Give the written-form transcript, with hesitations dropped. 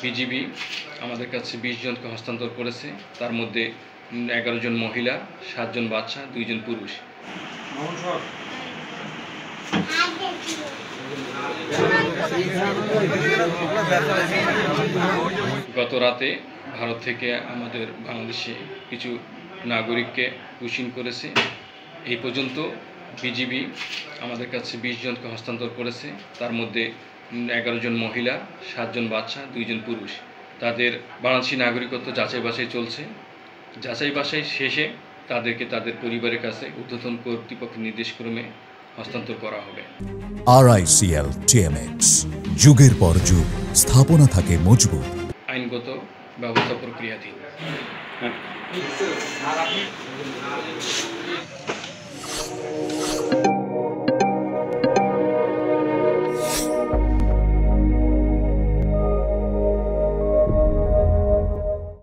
BGB আমাদের কাছে 20 জনকে হস্তান্তর করেছে। তার মধ্যে 11 জন মহিলা, 7 জন বাচ্চা, 2 জন পুরুষ। গত রাতে ভারত থেকে আমাদের বাংলাদেশে কিছু নাগরিককে পুশিং করেছে। এই পর্যন্ত বিজিবি আমাদের কাছে 20 জনকে হস্তান্তর করেছে। তার মধ্যে 11 জন মহিলা, 7 জন বাচ্চা, 2 জন পুরুষ। তাদের বাংলাদেশি নাগরিকত্ব যাচাই বাছাই চলছে। যাচাই বাছাই শেষে তাদেরকে তাদের পরিবারের কাছে ঊর্ধ্বতন কর্তৃপক্ষের নির্দেশক্রমে হস্তান্তর করা হবে। RICL TMX, যুগের পর যুগ স্থাপনা থাকে মজবুত, আইনগত ব্যবস্থা প্রক্রিয়াধীন।